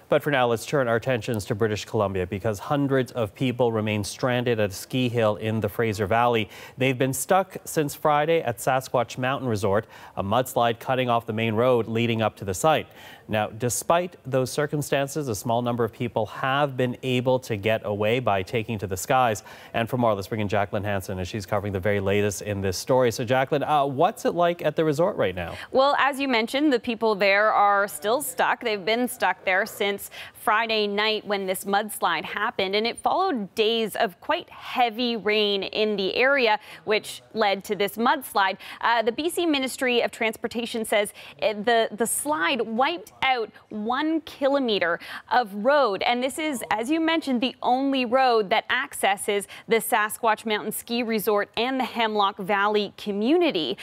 But for now, let's turn our attentions to British Columbia because hundreds of people remain stranded at a ski hill in the Fraser Valley. They've been stuck since Friday at Sasquatch Mountain Resort, a mudslide cutting off the main road leading up to the site. Now, despite those circumstances, a small number of people have been able to get away by taking to the skies. And for more, let's bring in Jacqueline Hansen as she's covering the very latest in this story. So, Jacqueline, what's it like at the resort right now? Well, as you mentioned, the people there are still stuck. They've been stuck there since Friday night when this mudslide happened, and it followed days of quite heavy rain in the area, which led to this mudslide. The BC Ministry of Transportation says the slide wiped out 1 kilometer of road, and this is, as you mentioned, the only road that accesses the Sasquatch Mountain Ski Resort and the Hemlock Valley community.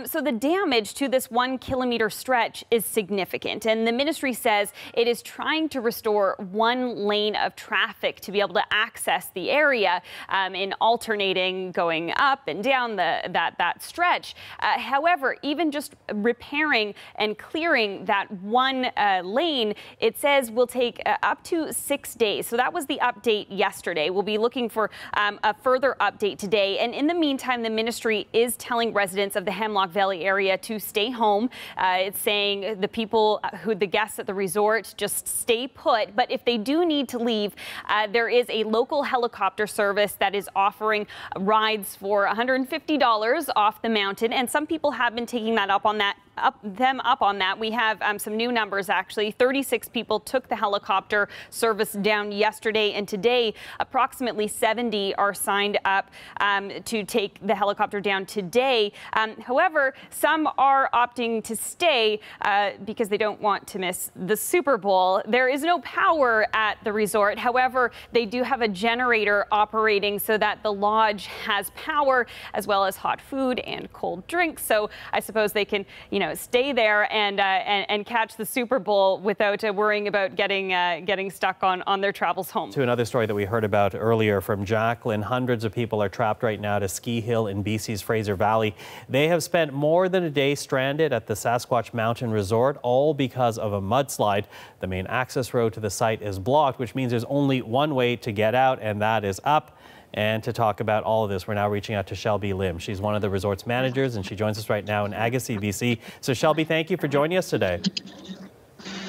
So the damage to this 1 kilometer stretch is significant, and the ministry says it is trying to restore one lane of traffic to be able to access the area in alternating going up and down that stretch. However, even just repairing and clearing that one lane, it says will take up to 6 days. So that was the update yesterday. We'll be looking for a further update today. And in the meantime, the ministry is telling residents of the Hemlock Valley area to stay home. It's saying the guests at the resort, just stay put. But if they do need to leave, there is a local helicopter service that is offering rides for $150 off the mountain. And some people have been taking that up on that. We have some new numbers, actually. 36 people took the helicopter service down yesterday, and today approximately 70 are signed up to take the helicopter down today. However, some are opting to stay because they don't want to miss the Super Bowl. There is no power at the resort. However, they do have a generator operating so that the lodge has power as well as hot food and cold drinks. So I suppose they can, stay there and catch the Super Bowl without worrying about getting stuck on their travels home. To another story that we heard about earlier from Jacqueline, hundreds of people are trapped right now at a ski hill in BC's Fraser Valley. They have spent more than a day stranded at the Sasquatch Mountain Resort, all because of a mudslide. The main access road to the site is blocked, which means there's only one way to get out, and that is up. And to talk about all of this, we're now reaching out to Shelby Lim. She's one of the resort's managers, and she joins us right now in Agassiz, BC. So, Shelby, thank you for joining us today.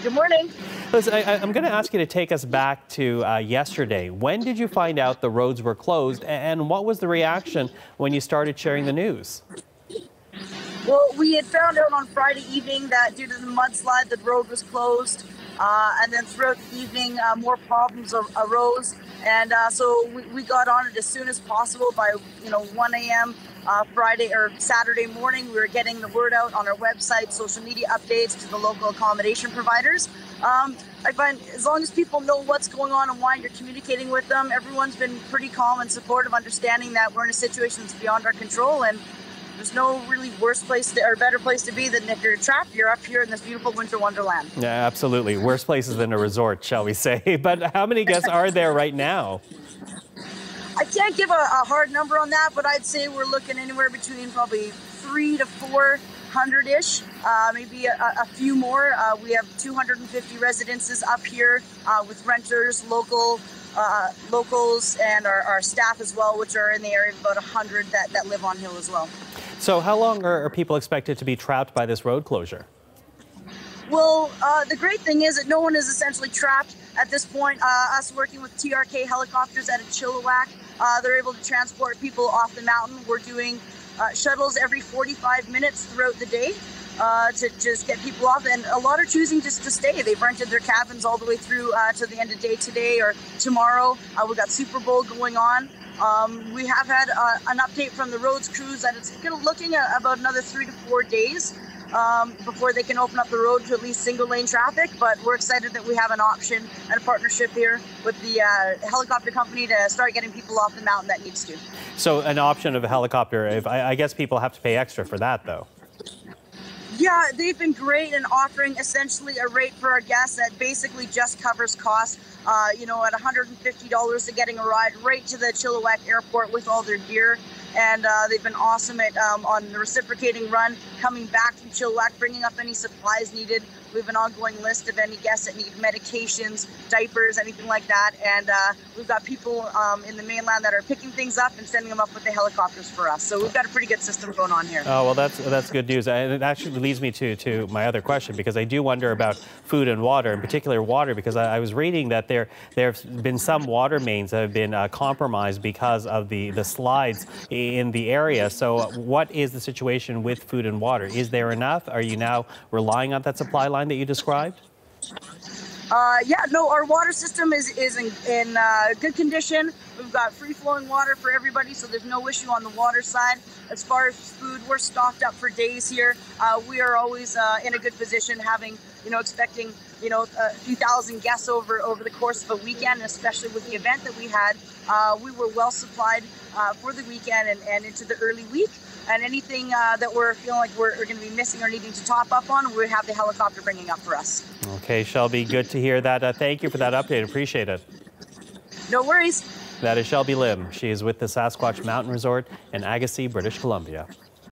Good morning. Listen, I'm going to ask you to take us back to yesterday. When did you find out the roads were closed, and what was the reaction when you started sharing the news? Well, we had found out on Friday evening that due to the mudslide, the road was closed. And then throughout the evening, more problems arose. And so we got on it as soon as possible by 1 a.m. Friday or Saturday morning. We were getting the word out on our website, social media updates to the local accommodation providers. I find as long as people know what's going on and why you're communicating with them, everyone's been pretty calm and supportive, understanding that we're in a situation that's beyond our control, and there's no really worse place or better place to be than if you're trapped. You're up here in this beautiful winter wonderland. Yeah, absolutely. Worse places than a resort, shall we say. But how many guests are there right now? I can't give a hard number on that, but I'd say we're looking anywhere between probably 300 to 400-ish, maybe a few more. We have 250 residences up here with renters, locals, and our staff as well, which are in the area of about 100 that live on hill as well. So how long are people expected to be trapped by this road closure? Well, the great thing is that no one is essentially trapped at this point. Us working with TRK helicopters out of Chilliwack, they're able to transport people off the mountain. We're doing shuttles every 45 minutes throughout the day to just get people off, and a lot are choosing just to stay. They've rented their cabins all the way through to the end of the day today or tomorrow. We've got Super Bowl going on. We have had an update from the roads crews that it's looking at about another 3 to 4 days before they can open up the road to at least single lane traffic. But we're excited that we have an option and a partnership here with the helicopter company to start getting people off the mountain that needs to. So an option of a helicopter, I guess people have to pay extra for that though. Yeah, they've been great in offering essentially a rate for our guests that basically just covers costs. At $150 to getting a ride right to the Chilliwack airport with all their gear. And they've been awesome at on the reciprocating run, coming back from Chilliwack, bringing up any supplies needed. We have an ongoing list of any guests that need medications, diapers, anything like that. And we've got people in the mainland that are picking things up and sending them up with the helicopters for us. So we've got a pretty good system going on here. Oh, well, that's good news. And it actually leads me to my other question, because I do wonder about food and water, in particular water, because I was reading that there have been some water mains that have been compromised because of the slides in the area. So what is the situation with food and water? Is there enough? Are you now relying on that supply line that you described? Yeah, no, our water system is in good condition. We've got free-flowing water for everybody, so there's no issue on the water side. As far as food, we're stocked up for days here. We are always in a good position, having, expecting, a few thousand guests over the course of a weekend, especially with the event that we had. We were well supplied for the weekend and into the early week. And anything that we're feeling like we're going to be missing or needing to top up on, we have the helicopter bringing up for us. Okay, Shelby, good to hear that. Thank you for that update. Appreciate it. No worries. That is Shelby Lim. She is with the Sasquatch Mountain Resort in Agassiz, British Columbia.